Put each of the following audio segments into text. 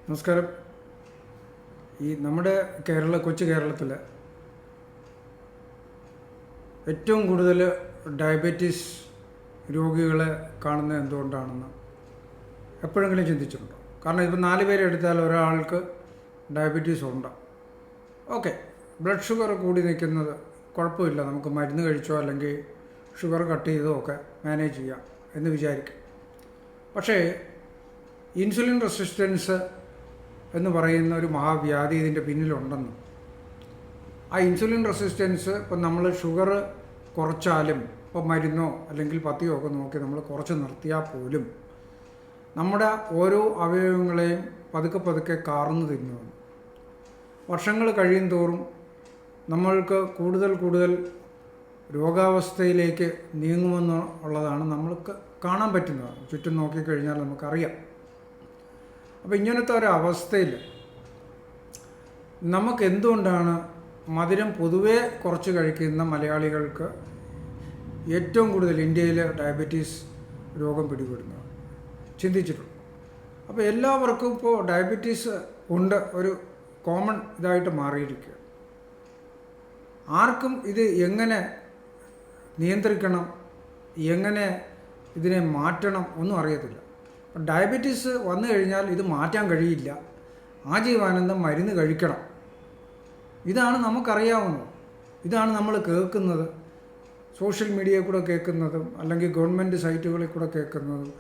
നമസ്കാരം. നമ്മുടെ കൊച്ചു കേരളത്തിൽ ഏറ്റവും കൂടുതൽ ഡയബറ്റീസ് രോഗികളെ കാണുന്നത് എന്തുകൊണ്ടാണെന്ന് എപ്പോഴെങ്കിലും ചിന്തിച്ചിട്ടുണ്ടോ? കാരണം ഇപ്പോൾ 4 പേരെ എടുത്താൽ ഒരാൾക്ക് ഡയബറ്റീസ് ഉണ്ട്. ഓക്കെ, ബ്ലഡ് ഷുഗർ കൂടി നിൽക്കുന്നത് കുഴപ്പമില്ല, നമുക്ക് മരുന്ന് കഴിച്ചോ അല്ലെങ്കിൽ ഷുഗർ കട്ട് ചെയ്തോ ഒക്കെ മാനേജ് ചെയ്യാം എന്ന് വിചാരിക്കും. പക്ഷേ ഇൻസുലിൻ റെസിസ്റ്റൻസ് എന്ന് പറയുന്ന ഒരു മഹാവ്യാധി ഇതിൻ്റെ പിന്നിലുണ്ടെന്നും ആ ഇൻസുലിൻ റെസിസ്റ്റൻസ് ഇപ്പം നമ്മൾ ഷുഗർ കുറച്ചാലും ഇപ്പോൾ മരുന്നോ അല്ലെങ്കിൽ പത്തിയോ ഒക്കെ നോക്കി നമ്മൾ കുറച്ച് നിർത്തിയാൽ പോലും നമ്മുടെ ഓരോ അവയവങ്ങളെയും പതുക്കെ പതുക്കെ കാർന്നു തിന്നുന്നു. വർഷങ്ങൾ കഴിയും തോറും നമ്മൾക്ക് കൂടുതൽ കൂടുതൽ രോഗാവസ്ഥയിലേക്ക് നീങ്ങുമെന്നുള്ളതാണ് നമ്മൾക്ക് കാണാൻ പറ്റുന്നത്. ചുറ്റും നോക്കിക്കഴിഞ്ഞാൽ നമുക്കറിയാം. അപ്പോൾ ഇങ്ങനത്തെ ഒരവസ്ഥയിൽ നമുക്ക് എന്തുകൊണ്ടാണ് മധുരം പൊതുവേ കുറച്ച് കഴിക്കുന്ന മലയാളികൾക്ക് ഏറ്റവും കൂടുതൽ ഇന്ത്യയിൽ ഡയബറ്റീസ് രോഗം പിടിപെടുന്നത് ചിന്തിച്ചിട്ടുണ്ട്? അപ്പോൾ എല്ലാവർക്കും ഇപ്പോൾ ഡയബറ്റീസ് ഉണ്ട്, ഒരു കോമൺ ഇതായിട്ട് മാറിയിരിക്കുക. ആർക്കും ഇത് എങ്ങനെ നിയന്ത്രിക്കണം, എങ്ങനെ ഇതിനെ മാറ്റണം ഒന്നും അറിയത്തില്ല. ഡയബറ്റീസ് വന്നു കഴിഞ്ഞാൽ ഇത് മാറ്റാൻ കഴിയില്ല, ആജീവാനന്ദം മരുന്ന് കഴിക്കണം. ഇതാണ് നമുക്കറിയാവുന്നത്, ഇതാണ് നമ്മൾ കേൾക്കുന്നത്, സോഷ്യൽ മീഡിയയിൽ കൂടെ കേൾക്കുന്നതും അല്ലെങ്കിൽ ഗവൺമെൻറ് സൈറ്റുകളിൽ കൂടെ കേൾക്കുന്നതും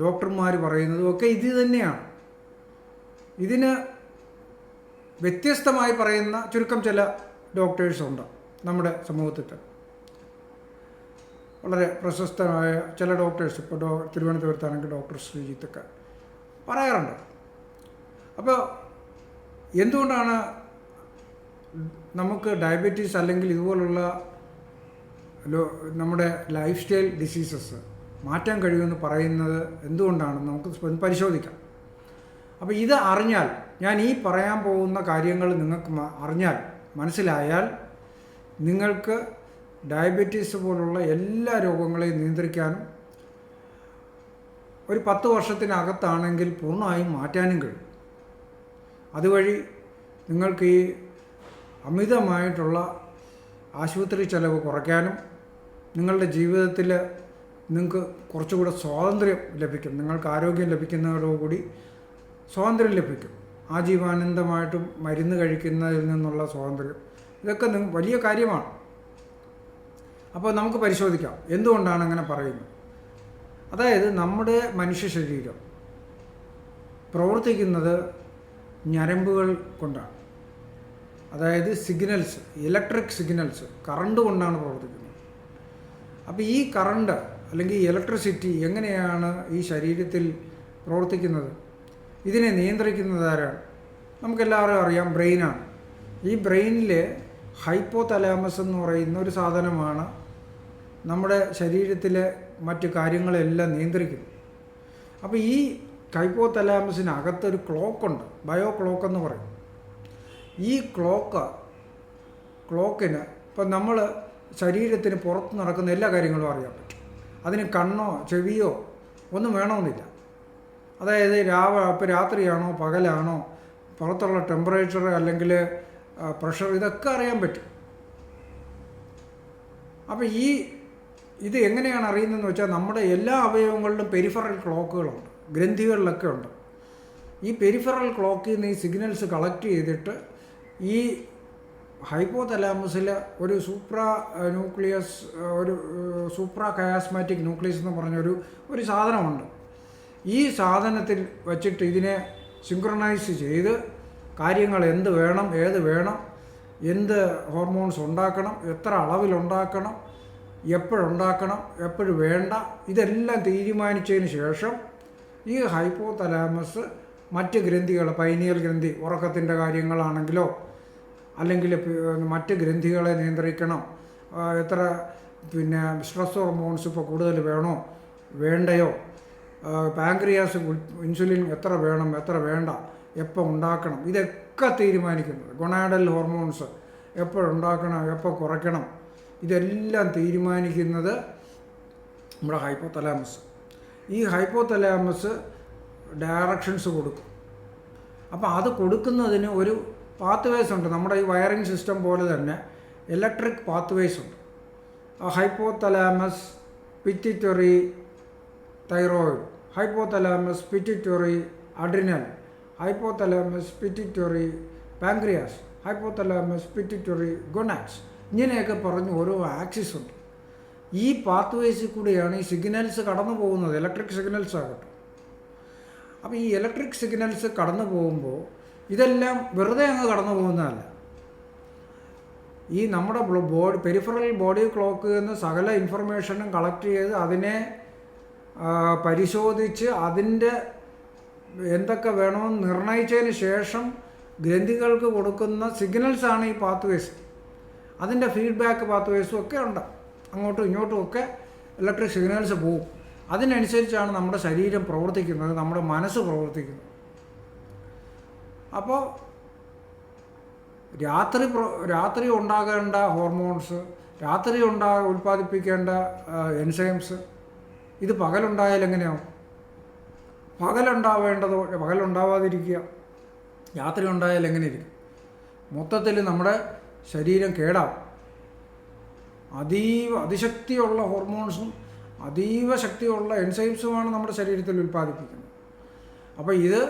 ഡോക്ടർമാർ പറയുന്നതും ഒക്കെ ഇത് തന്നെയാണ്. ഇതിന് വ്യത്യസ്തമായി പറയുന്ന ചുരുക്കം ചില ഡോക്ടേഴ്സുണ്ട് നമ്മുടെ സമൂഹത്തിൽ. വളരെ പ്രശസ്തമായ ചില ഡോക്ടേഴ്സ്, ഇപ്പോൾ തിരുവനന്തപുരത്താണെങ്കിൽ ഡോക്ടർ ശ്രീജിത്തൊക്കെ പറയാറുണ്ട്. അപ്പോൾ എന്തുകൊണ്ടാണ് നമുക്ക് ഡയബറ്റീസ് അല്ലെങ്കിൽ ഇതുപോലുള്ള നമ്മുടെ ലൈഫ് സ്റ്റൈൽ ഡിസീസസ് മാറ്റാൻ കഴിയുമെന്ന് പറയുന്നത് എന്തുകൊണ്ടാണെന്ന് നമുക്ക് പരിശോധിക്കാം. അപ്പോൾ ഇത് അറിഞ്ഞാൽ, ഞാൻ ഈ പറയാൻ പോകുന്ന കാര്യങ്ങൾ നിങ്ങൾക്ക് അറിഞ്ഞാൽ, മനസ്സിലായാൽ, നിങ്ങൾക്ക് ഡയബറ്റീസ് പോലുള്ള എല്ലാ രോഗങ്ങളെയും നിയന്ത്രിക്കാനും ഒരു 10 വർഷത്തിനകത്താണെങ്കിൽ പൂർണ്ണമായും മാറ്റാനും കഴിയും. അതുവഴി നിങ്ങൾക്ക് ഈ അമിതമായിട്ടുള്ള ആശുപത്രി ചെലവ് കുറയ്ക്കാനും നിങ്ങളുടെ ജീവിതത്തിൽ നിങ്ങൾക്ക് കുറച്ചുകൂടെ സ്വാതന്ത്ര്യം ലഭിക്കും. നിങ്ങൾക്ക് ആരോഗ്യം ലഭിക്കുന്നതോടുകൂടി സ്വാതന്ത്ര്യം ലഭിക്കും. ആജീവാനന്ദമായിട്ടും മരുന്ന് കഴിക്കുന്നതിൽ നിന്നുള്ള സ്വാതന്ത്ര്യം, ഇതൊക്കെ വലിയ കാര്യമാണ്. അപ്പോൾ നമുക്ക് പരിശോധിക്കാം എന്തുകൊണ്ടാണ് അങ്ങനെ പറയുന്നത്. അതായത് നമ്മുടെ മനുഷ്യ ശരീരം പ്രവർത്തിക്കുന്നത് ഞരമ്പുകൾ കൊണ്ടാണ്. അതായത് സിഗ്നൽസ്, ഇലക്ട്രിക് സിഗ്നൽസ്, കറണ്ട് കൊണ്ടാണ് പ്രവർത്തിക്കുന്നത്. അപ്പോൾ ഈ കറണ്ട് അല്ലെങ്കിൽ ഇലക്ട്രിസിറ്റി എങ്ങനെയാണ് ഈ ശരീരത്തിൽ പ്രവർത്തിക്കുന്നത്? ഇതിനെ നിയന്ത്രിക്കുന്നത് ആരാണ്? നമുക്കെല്ലാവരും അറിയാം, ബ്രെയിനാണ്. ഈ ബ്രെയിനിൽ ഹൈപ്പോ തലാമസ് എന്ന് പറയുന്ന ഒരു സാധനമാണ് നമ്മുടെ ശരീരത്തിലെ മറ്റു കാര്യങ്ങളെല്ലാം നിയന്ത്രിക്കുന്നത്. അപ്പോൾ ഈ ഹൈപ്പോ തലാമസിനകത്തൊരു ക്ലോക്കുണ്ട്, ബയോ ക്ലോക്ക് എന്ന് പറയും. ഈ ക്ലോക്കിന് ഇപ്പം നമ്മൾ ശരീരത്തിന് പുറത്ത് നടക്കുന്ന എല്ലാ കാര്യങ്ങളും അറിയാൻ പറ്റും. അതിന് കണ്ണോ ചെവിയോ ഒന്നും വേണമെന്നില്ല. അതായത് ഇപ്പോൾ രാത്രിയാണോ പകലാണോ, പുറത്തുള്ള ടെമ്പറേച്ചർ അല്ലെങ്കിൽ പ്രഷർ, ഇതൊക്കെ അറിയാൻ പറ്റും. അപ്പോൾ ഇത് എങ്ങനെയാണ് അറിയുന്നതെന്ന് വെച്ചാൽ നമ്മുടെ എല്ലാ അവയവങ്ങളിലും പെരിഫറൽ ക്ലോക്കുകളുണ്ട്, ഗ്രന്ഥികളിലൊക്കെ ഉണ്ട്. ഈ പെരിഫറൽ ക്ലോക്കിൽ നിന്ന് ഈ സിഗ്നൽസ് കളക്ട് ചെയ്തിട്ട് ഈ ഹൈപ്പോ തലാമസിൽ ഒരു സൂപ്രാ കയാസ്മാറ്റിക് ന്യൂക്ലിയസ് എന്ന് പറഞ്ഞൊരു സാധനമുണ്ട്. ഈ സാധനത്തിൽ വച്ചിട്ട് ഇതിനെ സിങ്ക്രണൈസ് ചെയ്ത് കാര്യങ്ങൾ എന്ത് വേണം, ഏത് വേണം, എന്ത് ഹോർമോൺസ് ഉണ്ടാക്കണം, എത്ര അളവിലുണ്ടാക്കണം, എപ്പോഴുണ്ടാക്കണം, എപ്പോഴും വേണ്ട, ഇതെല്ലാം തീരുമാനിച്ചതിന് ശേഷം ഈ ഹൈപ്പോ തലാമസ് മറ്റ് ഗ്രന്ഥികൾ, പൈനിയൽ ഗ്രന്ഥി, ഉറക്കത്തിൻ്റെ കാര്യങ്ങളാണെങ്കിലോ അല്ലെങ്കിൽ മറ്റ് ഗ്രന്ഥികളെ നിയന്ത്രിക്കണം, എത്ര സ്ട്രെസ് ഹോർമോൺസ് ഇപ്പോൾ കൂടുതൽ വേണോ വേണ്ടയോ, പാൻക്രിയാസ് ഇൻസുലിൻ എത്ര വേണം എത്ര വേണ്ട, എപ്പോൾ ഉണ്ടാക്കണം, ഇതൊക്കെ തീരുമാനിക്കുന്നത്. ഗൊണാഡൽ ഹോർമോൺസ് എപ്പോഴുണ്ടാക്കണം എപ്പോൾ കുറയ്ക്കണം, ഇതെല്ലാം തീരുമാനിക്കുന്നത് നമ്മുടെ ഹൈപ്പോ തലാമസ്. ഈ ഹൈപ്പോ തലാമസ് ഡയറക്ഷൻസ് കൊടുക്കും. അപ്പോൾ അത് കൊടുക്കുന്നതിന് ഒരു പാത്ത് വേസ് ഉണ്ട്. നമ്മുടെ ഈ വയറിംഗ് സിസ്റ്റം പോലെ തന്നെ ഇലക്ട്രിക് പാത്ത് വേസ് ഉണ്ട്. Hypothalamus, pituitary thyroid, hypothalamus pituitary adrenal, hypothalamus pituitary pancreas, hypothalamus pituitary gonads, ഇങ്ങനെയൊക്കെ പറഞ്ഞ് ഓരോ ആക്സിസ് ഉണ്ട്. ഈ പാത്ത് വേസിൽ കൂടിയാണ് ഈ സിഗ്നൽസ് കടന്നു പോകുന്നത്, ഇലക്ട്രിക് സിഗ്നൽസ് ആകട്ടെ. അപ്പോൾ ഈ ഇലക്ട്രിക് സിഗ്നൽസ് കടന്നു പോകുമ്പോൾ ഇതെല്ലാം വെറുതെ അങ്ങ് കടന്നു പോകുന്നതല്ല. ഈ നമ്മുടെ പെരിഫറൽ ബോഡി ക്ലോക്കിൽ നിന്ന് സകല ഇൻഫർമേഷനും കളക്ട് ചെയ്ത് അതിനെ പരിശോധിച്ച് അതിൻ്റെ എന്തൊക്കെ വേണമെന്ന് നിർണയിച്ചതിന് ശേഷം ഗ്രന്ഥികൾക്ക് കൊടുക്കുന്ന സിഗ്നൽസാണ് ഈ പാത്ത് വേസ്. അതിൻ്റെ ഫീഡ്ബാക്ക് പാത്ത് വേസും ഒക്കെ ഉണ്ട്. അങ്ങോട്ടും ഇങ്ങോട്ടും ഒക്കെ ഇലക്ട്രിക് സിഗ്നൽസ് പോകും. അതിനനുസരിച്ചാണ് നമ്മുടെ ശരീരം പ്രവർത്തിക്കുന്നത്, നമ്മുടെ മനസ്സ് പ്രവർത്തിക്കുന്നത്. അപ്പോൾ രാത്രി ഉണ്ടാകേണ്ട ഹോർമോൺസ്, രാത്രി ഉൽപ്പാദിപ്പിക്കേണ്ട എൻസൈംസ് ഇത് പകലുണ്ടായാൽ എങ്ങനെയാവും? പകലുണ്ടാവാതിരിക്കുക, രാത്രി ഉണ്ടായാൽ എങ്ങനെ ഇരിക്കും? മൊത്തത്തിൽ നമ്മുടെ ശരീരം കേടാവും. അതിശക്തിയുള്ള ഹോർമോൺസും അതീവ ശക്തിയുള്ള എൻസൈംസുമാണ് നമ്മുടെ ശരീരത്തിൽ ഉൽപ്പാദിപ്പിക്കുന്നത്. അപ്പോൾ ഇത്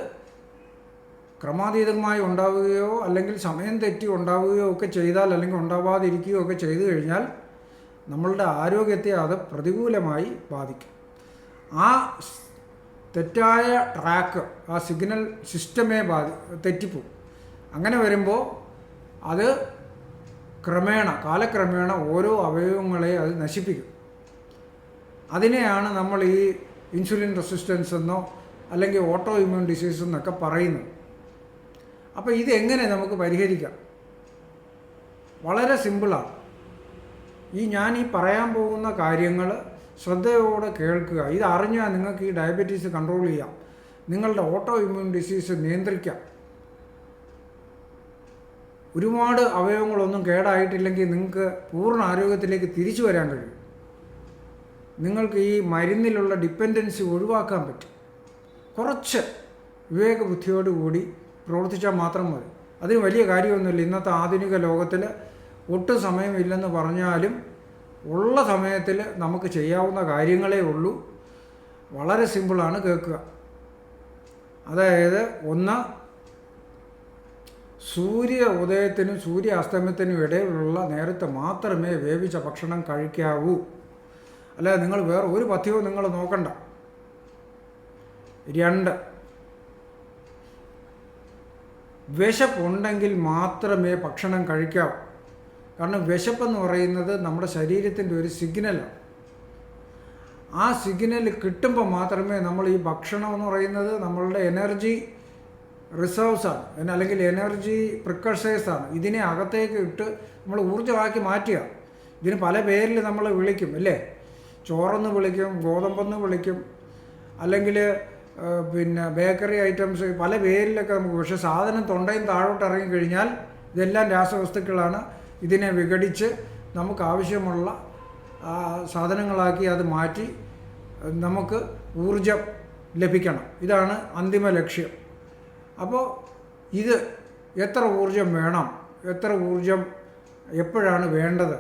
ക്രമാതീതമായി ഉണ്ടാവുകയോ അല്ലെങ്കിൽ സമയം തെറ്റി ഉണ്ടാവുകയോ ഒക്കെ ചെയ്താൽ, അല്ലെങ്കിൽ ഉണ്ടാവാതിരിക്കുകയോ ഒക്കെ ചെയ്തു കഴിഞ്ഞാൽ നമ്മളുടെ ആരോഗ്യത്തെ അത് പ്രതികൂലമായി ബാധിക്കും. ആ തെറ്റായ ട്രാക്ക്, ആ സിഗ്നൽ സിസ്റ്റമേ തെറ്റിപ്പോവും. അങ്ങനെ വരുമ്പോൾ അത് കാലക്രമേണ ഓരോ അവയവങ്ങളെ അത് നശിപ്പിക്കും. അതിനെയാണ് നമ്മൾ ഈ ഇൻസുലിൻ റെസിസ്റ്റൻസ് എന്നോ അല്ലെങ്കിൽ ഓട്ടോ ഇമ്മ്യൂൺ ഡിസീസ് എന്നൊക്കെ പറയുന്നത്. അപ്പോൾ ഇതെങ്ങനെ നമുക്ക് പരിഹരിക്കാം? വളരെ സിമ്പിളാണ്. ഞാൻ പറയാൻ പോകുന്ന കാര്യങ്ങൾ ശ്രദ്ധയോടെ കേൾക്കുക. ഇത് അറിഞ്ഞാൽ നിങ്ങൾക്ക് ഈ ഡയബറ്റീസ് കൺട്രോൾ ചെയ്യാം, നിങ്ങളുടെ ഓട്ടോ ഇമ്മ്യൂൺ ഡിസീസ് നിയന്ത്രിക്കാം. ഒരുപാട് അവയവങ്ങളൊന്നും കേടായിട്ടില്ലെങ്കിൽ നിങ്ങൾക്ക് പൂർണ്ണ ആരോഗ്യത്തിലേക്ക് തിരിച്ചു വരാൻ കഴിയും. നിങ്ങൾക്ക് ഈ മരുന്നിലുള്ള ഡിപ്പെൻഡൻസി ഒഴിവാക്കാൻ പറ്റും. കുറച്ച് വിവേകബുദ്ധിയോടുകൂടി പ്രവർത്തിച്ചാൽ മാത്രം മതി. അതിന് വലിയ കാര്യമൊന്നുമില്ല. ഇന്നത്തെ ആധുനിക ലോകത്തിൽ ഒട്ടും സമയമില്ലെന്ന് പറഞ്ഞാലും ഉള്ള സമയത്തിൽ നമുക്ക് ചെയ്യാവുന്ന കാര്യങ്ങളേ ഉള്ളൂ. വളരെ സിമ്പിളാണ്, കേൾക്കുക. അതായത് ഒന്ന്, സൂര്യ ഉദയത്തിനും സൂര്യ അസ്തമയത്തിനും ഇടയിലുള്ള നേരത്തെ മാത്രമേ വേവിച്ച ഭക്ഷണം കഴിക്കാവൂ. അല്ലാതെ നിങ്ങൾ വേറെ ഒരു പഥ്യവും നിങ്ങൾ നോക്കണ്ട. 2, വിശപ്പുണ്ടെങ്കിൽ മാത്രമേ ഭക്ഷണം കഴിക്കാവൂ. കാരണം വിശപ്പെന്ന് പറയുന്നത് നമ്മുടെ ശരീരത്തിൻ്റെ ഒരു സിഗ്നലാണ്. ആ സിഗ്നൽ കിട്ടുമ്പോൾ മാത്രമേ നമ്മൾ ഈ ഭക്ഷണം എന്ന് പറയുന്നത് നമ്മളുടെ എനർജി റിസർവ്സാണ്, അല്ലെങ്കിൽ എനർജി പ്രിക്കഴ്സേഴ്സാണ്. ഇതിനെ അകത്തേക്ക് ഇട്ട് നമ്മൾ ഊർജ്ജമാക്കി മാറ്റുക. ഇതിന് പല പേരിൽ നമ്മൾ വിളിക്കും, അല്ലേ? ചോറെന്ന് വിളിക്കും, ഗോതമ്പെന്ന് വിളിക്കും, അല്ലെങ്കിൽ ബേക്കറി ഐറ്റംസ്, പല പേരിലൊക്കെ നമുക്ക്. പക്ഷേ സാധനം തൊണ്ടയും താഴോട്ട് ഇറങ്ങിക്കഴിഞ്ഞാൽ ഇതെല്ലാം രാസവസ്തുക്കളാണ്. ഇതിനെ വിഘടിച്ച് നമുക്ക് ആവശ്യമുള്ള സാധനങ്ങളാക്കി അത് മാറ്റി നമുക്ക് ഊർജം ലഭിക്കണം. ഇതാണ് അന്തിമ ലക്ഷ്യം. അപ്പോൾ ഇത് എത്ര ഊർജം വേണം, എത്ര ഊർജം എപ്പോഴാണ് വേണ്ടത്,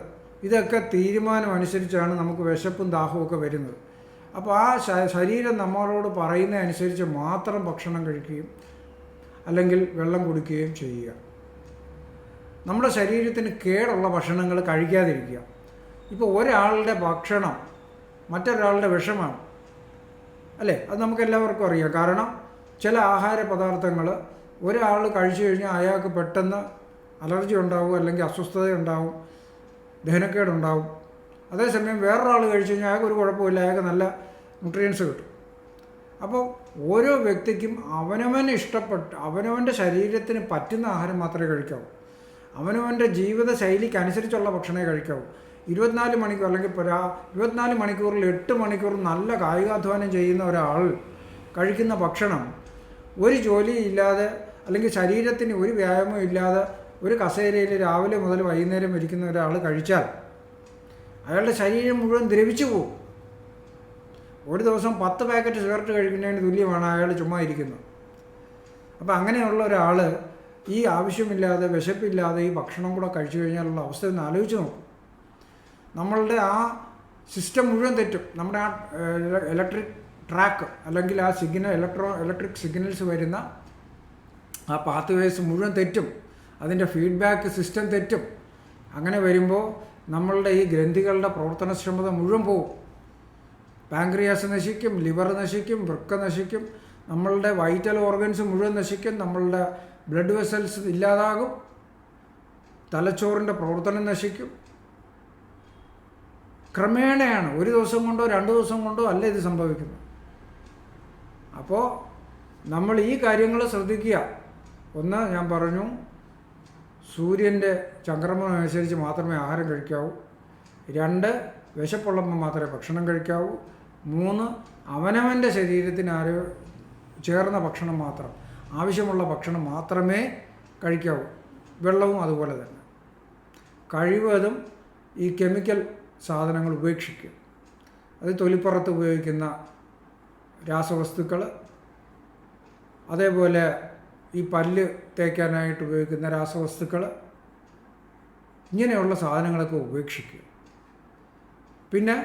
ഇതൊക്കെ തീരുമാനം അനുസരിച്ചാണ് നമുക്ക് വിശപ്പും ദാഹവും ഒക്കെ വരുന്നത്. അപ്പോൾ ആ ശരീരം നമ്മളോട് പറയുന്നതനുസരിച്ച് മാത്രം ഭക്ഷണം കഴിക്കുകയും അല്ലെങ്കിൽ വെള്ളം കുടിക്കുകയും ചെയ്യുക. നമ്മുടെ ശരീരത്തിന് കേടുള്ള ഭക്ഷണങ്ങൾ കഴിക്കാതിരിക്കുക. ഇപ്പോൾ ഒരാളുടെ ഭക്ഷണം മറ്റൊരാളുടെ വിഷമാണ്, അല്ലേ? അത് നമുക്കെല്ലാവർക്കും അറിയാം. കാരണം ചില ആഹാര പദാർത്ഥങ്ങൾ ഒരാൾ കഴിച്ചു കഴിഞ്ഞാൽ അയാൾക്ക് പെട്ടെന്ന് അലർജി ഉണ്ടാവും, അല്ലെങ്കിൽ അസ്വസ്ഥത ഉണ്ടാവും, ദഹനക്കേടുണ്ടാവും. അതേസമയം വേറൊരാൾ കഴിച്ചു കഴിഞ്ഞാൽ അയാൾക്ക് ഒരു കുഴപ്പമില്ല, അയാൾക്ക് നല്ല ന്യൂട്രിയൻസ് കിട്ടും. അപ്പോൾ ഓരോ വ്യക്തിക്കും അവനവൻ്റെ ശരീരത്തിന് പറ്റുന്ന ആഹാരം മാത്രമേ കഴിക്കാവൂ. അവനവൻ്റെ ജീവിത ശൈലിക്ക് അനുസരിച്ചുള്ള ഭക്ഷണമേ കഴിക്കാവൂ. 24 മണിക്കൂർ അല്ലെങ്കിൽ 24 മണിക്കൂറിൽ 8 മണിക്കൂർ നല്ല കായികാധ്വാനം ചെയ്യുന്ന ഒരാൾ കഴിക്കുന്ന ഭക്ഷണം ഒരു ജോലിയില്ലാതെ അല്ലെങ്കിൽ ശരീരത്തിന് ഒരു വ്യായാമം ഇല്ലാതെ ഒരു കസേരയിൽ രാവിലെ മുതൽ വൈകുന്നേരം ഇരിക്കുന്ന ഒരാൾ കഴിച്ചാൽ അയാളുടെ ശരീരം മുഴുവൻ ദ്രവിച്ചു പോകും. ഒരു ദിവസം 10 പാക്കറ്റ് സിഗരറ്റ് കഴിക്കുന്നതിന് തുല്യമാണ് അയാൾ ചുമ്മാ ഇരിക്കുന്നത്. അപ്പോൾ അങ്ങനെയുള്ള ഒരാൾ ഈ ആവശ്യമില്ലാതെ വിശപ്പില്ലാതെ ഈ ഭക്ഷണം കൂടെ കഴിച്ചു കഴിഞ്ഞാലുള്ള അവസ്ഥ ഒന്ന് ആലോചിച്ച് നോക്കും. നമ്മളുടെ ആ സിസ്റ്റം മുഴുവൻ തെറ്റും. നമ്മുടെ ആ ഇലക്ട്രിക് ട്രാക്ക് അല്ലെങ്കിൽ ആ ഇലക്ട്രിക് സിഗ്നൽസ് വരുന്ന ആ പാത്ത് വേസ് മുഴുവൻ തെറ്റും. അതിൻ്റെ ഫീഡ്ബാക്ക് സിസ്റ്റം തെറ്റും. അങ്ങനെ വരുമ്പോൾ നമ്മളുടെ ഈ ഗ്രന്ഥികളുടെ പ്രവർത്തനക്ഷമത മുഴുവൻ പോകും. പാങ്ക്രിയാസ് നശിക്കും, ലിവർ നശിക്കും, വൃക്ക നശിക്കും, നമ്മളുടെ വൈറ്റൽ ഓർഗൻസ് മുഴുവൻ നശിക്കും, നമ്മളുടെ ബ്ലഡ് വെസൽസ് ഇല്ലാതാകും, തലച്ചോറിൻ്റെ പ്രവർത്തനം നശിക്കും. ക്രമേണയാണ്, ഒരു ദിവസം കൊണ്ടോ 2 ദിവസം കൊണ്ടോ അല്ല ഇത് സംഭവിക്കുന്നത്. അപ്പോൾ നമ്മൾ ഈ കാര്യങ്ങൾ ശ്രദ്ധിക്കുക. ഒന്ന്, ഞാൻ പറഞ്ഞു, സൂര്യൻ്റെ ചംക്രമണം അനുസരിച്ച് മാത്രമേ ആഹാരം കഴിക്കാവൂ. 2, വിശപ്പുള്ളപ്പോൾ മാത്രമേ ഭക്ഷണം കഴിക്കാവൂ. 3, അവനവൻ്റെ ശരീരത്തിന് ചേർന്ന ഭക്ഷണം മാത്രം, ആവശ്യമുള്ള ഭക്ഷണം മാത്രമേ കഴിക്കാവൂ. വെള്ളവും അതുപോലെ തന്നെ. കഴിവതും ഈ കെമിക്കൽ സാധനങ്ങൾ ഉപേക്ഷിക്കുക. അത് തൊലിപ്പുറത്ത് ഉപയോഗിക്കുന്ന രാസവസ്തുക്കൾ, അതേപോലെ ഈ പല്ല് തേക്കാനായിട്ട് ഉപയോഗിക്കുന്ന രാസവസ്തുക്കൾ, ഇങ്ങനെയുള്ള സാധനങ്ങളൊക്കെ ഉപേക്ഷിക്കുക. പിന്നെ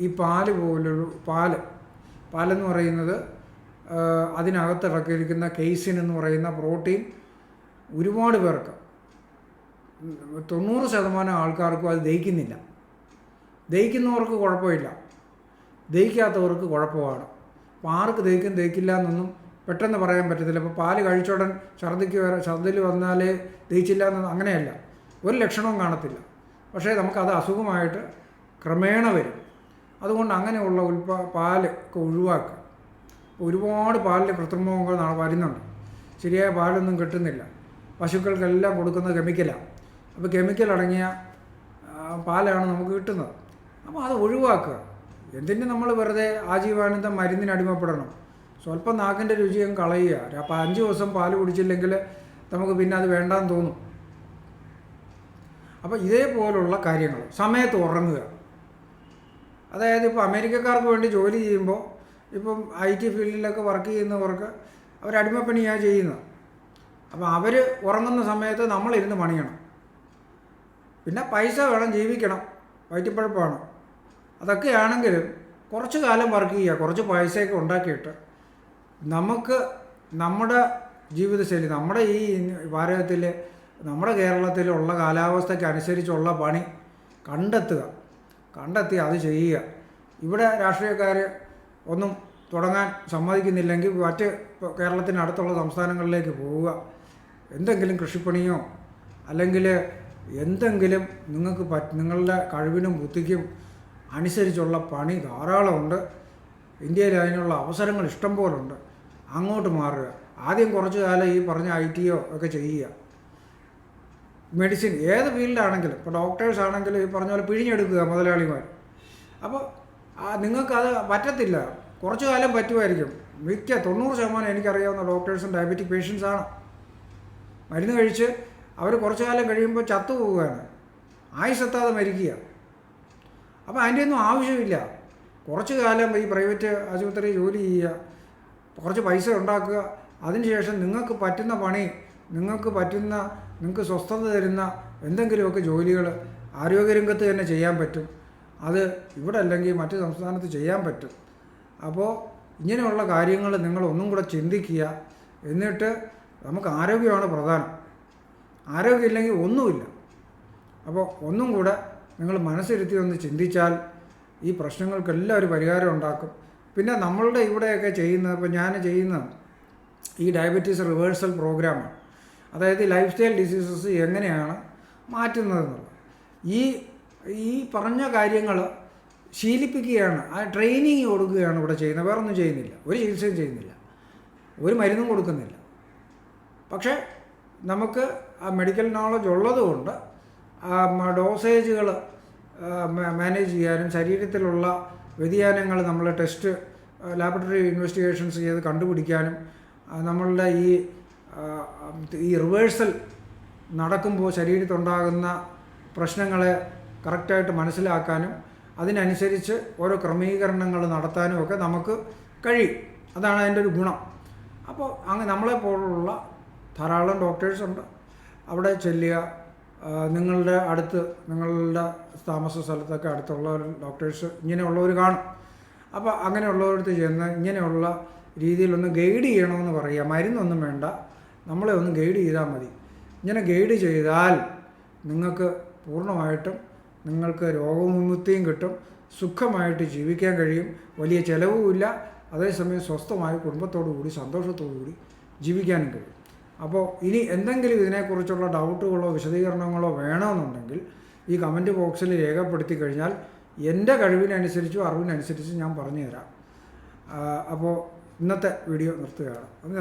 ഈ പാലെന്ന് പറയുന്നത് അതിനകത്ത് ഇറക്കിയിരിക്കുന്ന കെയ്സിൻ എന്ന് പറയുന്ന പ്രോട്ടീൻ ഒരുപാട് പേർക്ക് 90% ആൾക്കാർക്കും അത് ദഹിക്കുന്നില്ല. ദഹിക്കുന്നവർക്ക് കുഴപ്പമില്ല, ദഹിക്കാത്തവർക്ക് കുഴപ്പമാണ്. അപ്പോൾ ആർക്ക് ദഹിക്കില്ല എന്നൊന്നും പെട്ടെന്ന് പറയാൻ പറ്റത്തില്ല. ഇപ്പോൾ പാല് കഴിച്ചോടൻ ഛർദ്ദിൽ വന്നാലേ ദഹിച്ചില്ല എന്നൊന്നും അങ്ങനെയല്ല. ഒരു ലക്ഷണവും കാണത്തില്ല. പക്ഷേ നമുക്കത് അസുഖമായിട്ട് ക്രമേണ വരും. അതുകൊണ്ട് അങ്ങനെയുള്ള പാലൊക്കെ ഒഴിവാക്കുക. ഒരുപാട് പാലിൽ കൃത്രിമങ്ങൾ വരുന്നുണ്ട്. ശരിയായ പാലൊന്നും കിട്ടുന്നില്ല. പശുക്കൾക്കെല്ലാം കൊടുക്കുന്നത് കെമിക്കലാണ്. അപ്പോൾ കെമിക്കൽ അടങ്ങിയ പാലാണ് നമുക്ക് കിട്ടുന്നത്. അപ്പോൾ അത് ഒഴിവാക്കുക. എന്തിന് നമ്മൾ വെറുതെ ആജീവാനന്ദം മരുന്നിന് അടിമപ്പെടണം? സ്വല്പം നാക്കിൻ്റെ രുചിയും കളയുക. അപ്പോൾ 5 ദിവസം പാല് കുടിച്ചില്ലെങ്കിൽ നമുക്ക് പിന്നെ അത് വേണ്ടാന്ന് തോന്നും. അപ്പോൾ ഇതേപോലുള്ള കാര്യങ്ങൾ. സമയത്ത് ഉറങ്ങുക. അതായത് ഇപ്പോൾ അമേരിക്കക്കാർക്ക് വേണ്ടി ജോലി ചെയ്യുമ്പോൾ, ഇപ്പം IT ഫീൽഡിലൊക്കെ വർക്ക് ചെയ്യുന്നവർക്ക് അവർ അടിമപ്പണിയാണ് ചെയ്യുന്നത്. അപ്പോൾ അവർ ഉറങ്ങുന്ന സമയത്ത് നമ്മളിരുന്ന് പണിയണം. പിന്നെ പൈസ വേണം, ജീവിക്കണം, വയറ്റിപ്പഴപ്പാണ്. അതൊക്കെയാണെങ്കിലും കുറച്ച് കാലം വർക്ക് ചെയ്യുക, കുറച്ച് പൈസയൊക്കെ ഉണ്ടാക്കിയിട്ട് നമുക്ക് നമ്മുടെ ജീവിതശൈലി, നമ്മുടെ ഈ ഭാരതത്തിൽ, നമ്മുടെ കേരളത്തിലുള്ള കാലാവസ്ഥയ്ക്ക് അനുസരിച്ചുള്ള പണി കണ്ടെത്തി അത് ചെയ്യുക. ഇവിടെ രാഷ്ട്രീയക്കാർ ഒന്നും തുടങ്ങാൻ സമ്മതിക്കുന്നില്ലെങ്കിൽ മറ്റ് കേരളത്തിനടുത്തുള്ള സംസ്ഥാനങ്ങളിലേക്ക് പോവുക. എന്തെങ്കിലും കൃഷിപ്പണിയോ അല്ലെങ്കിൽ എന്തെങ്കിലും നിങ്ങൾക്ക് നിങ്ങളുടെ കഴിവിനും ബുദ്ധിക്കും അനുസരിച്ചുള്ള പണി ധാരാളമുണ്ട്. ഇന്ത്യയിൽ അതിനുള്ള അവസരങ്ങൾ ഇഷ്ടം പോലുണ്ട്. അങ്ങോട്ട് മാറുക. ആദ്യം കുറച്ച് കാലം ഈ പറഞ്ഞ ITയോ ഒക്കെ ചെയ്യുക. മെഡിസിൻ ഏത് ഫീൽഡാണെങ്കിലും, ഇപ്പോൾ ഡോക്ടേഴ്സ് ആണെങ്കിലും ഈ പറഞ്ഞ പോലെ പിഴിഞ്ഞെടുക്കുക മുതലാളിമാർ. അപ്പോൾ നിങ്ങൾക്കത് പറ്റത്തില്ല. കുറച്ച് കാലം പറ്റുമായിരിക്കും. 90% എനിക്കറിയാവുന്ന ഡോക്ടേഴ്സും ഡയബറ്റിക് പേഷ്യൻസാണ്. മരുന്ന് കഴിച്ച് അവർ കുറച്ച് കാലം കഴിയുമ്പോൾ ചത്തുപോവുകയാണ്, ആയുസ്സെത്താതെ മരിക്കുക. അപ്പോൾ അതിൻ്റെയൊന്നും ആവശ്യമില്ല. കുറച്ച് കാലം ഈ പ്രൈവറ്റ് ആശുപത്രി ജോലി ചെയ്യുക, കുറച്ച് പൈസ ഉണ്ടാക്കുക. അതിനുശേഷം നിങ്ങൾക്ക് പറ്റുന്ന പണി, നിങ്ങൾക്ക് സ്വസ്ഥത തരുന്ന എന്തെങ്കിലുമൊക്കെ ജോലികൾ ആരോഗ്യരംഗത്ത് തന്നെ ചെയ്യാൻ പറ്റും. അത് ഇവിടെ അല്ലെങ്കിൽ മറ്റ് സംസ്ഥാനത്ത് ചെയ്യാൻ പറ്റും. അപ്പോൾ ഇങ്ങനെയുള്ള കാര്യങ്ങൾ നിങ്ങൾ ഒന്നും കൂടെ ചിന്തിക്കുക. എന്നിട്ട് നമുക്ക് ആരോഗ്യമാണ് പ്രധാനം. ആരോഗ്യമില്ലെങ്കിൽ ഒന്നുമില്ല. അപ്പോൾ ഒന്നും കൂടെ നിങ്ങൾ മനസ്സിരുത്തി ഒന്ന് ചിന്തിച്ചാൽ ഈ പ്രശ്നങ്ങൾക്കെല്ലാം ഒരു പരിഹാരം ഉണ്ടാക്കും. പിന്നെ നമ്മളുടെ ഇവിടെയൊക്കെ ചെയ്യുന്നത്, ഇപ്പോൾ ഞാൻ ചെയ്യുന്ന ഈ ഡയബറ്റീസ് റിവേഴ്സൽ പ്രോഗ്രാമാണ്. അതായത് ലൈഫ് സ്റ്റൈൽ ഡിസീസസ് എങ്ങനെയാണ് മാറ്റുന്നതെന്നുള്ളത് ഈ പറഞ്ഞ കാര്യങ്ങൾ ശീലിപ്പിക്കുകയാണ്. ആ ട്രെയിനിങ് കൊടുക്കുകയാണ് ഇവിടെ ചെയ്യുന്നത്. വേറൊന്നും ചെയ്യുന്നില്ല, ഒരു ചികിത്സയും ചെയ്യുന്നില്ല, ഒരു മരുന്നും കൊടുക്കുന്നില്ല. പക്ഷേ നമുക്ക് ആ മെഡിക്കൽ നോളജ് ഉള്ളതുകൊണ്ട് ഡോസേജുകൾ മാനേജ് ചെയ്യാനും ശരീരത്തിലുള്ള വ്യതിയാനങ്ങൾ നമ്മൾ ലാബറട്ടറി ഇൻവെസ്റ്റിഗേഷൻസ് ചെയ്ത് കണ്ടുപിടിക്കാനും നമ്മളുടെ ഈ റിവേഴ്സൽ നടക്കുമ്പോൾ ശരീരത്തുണ്ടാകുന്ന പ്രശ്നങ്ങളെ കറക്റ്റായിട്ട് മനസ്സിലാക്കാനും അതിനനുസരിച്ച് ഓരോ ക്രമീകരണങ്ങൾ നടത്താനും ഒക്കെ നമുക്ക് കഴിയും. അതാണ് അതിൻ്റെ ഒരു ഗുണം. അപ്പോൾ അങ്ങനെ നമ്മളെപ്പോലുള്ള ധാരാളം ഡോക്ടേഴ്സുണ്ട്. അവിടെ ചെല്ലുക. നിങ്ങളുടെ അടുത്ത്, നിങ്ങളുടെ താമസ സ്ഥലത്തൊക്കെ അടുത്തുള്ള ഡോക്ടേഴ്സ് ഇങ്ങനെയുള്ളവർ കാണും. അപ്പോൾ അങ്ങനെയുള്ളവരടുത്ത് ചെന്ന് ഇങ്ങനെയുള്ള രീതിയിലൊന്ന് ഗൈഡ് ചെയ്യണമെന്ന് പറയുക. മരുന്നൊന്നും വേണ്ട, നമ്മളെ ഒന്ന് ഗൈഡ് ചെയ്താൽ മതി. ഇങ്ങനെ ഗൈഡ് ചെയ്താൽ നിങ്ങൾക്ക് പൂർണ്ണമായിട്ടും നിങ്ങൾക്ക് രോഗവിമുക്തിയും കിട്ടും, സുഖമായിട്ട് ജീവിക്കാൻ കഴിയും, വലിയ ചിലവുമില്ല, അതേസമയം സ്വസ്ഥമായ കുടുംബത്തോടു കൂടി സന്തോഷത്തോടു കൂടി ജീവിക്കാനും കഴിയും. അപ്പോൾ ഇനി എന്തെങ്കിലും ഇതിനെക്കുറിച്ചുള്ള ഡൗട്ടുകളോ വിശദീകരണങ്ങളോ വേണമെന്നുണ്ടെങ്കിൽ ഈ കമൻറ്റ് ബോക്സിൽ രേഖപ്പെടുത്തി കഴിഞ്ഞാൽ എൻ്റെ കഴിവിനനുസരിച്ചും അറിവിനനുസരിച്ചും ഞാൻ പറഞ്ഞു തരാം. അപ്പോൾ ഇന്നത്തെ വീഡിയോ നിർത്തുകയാണ്.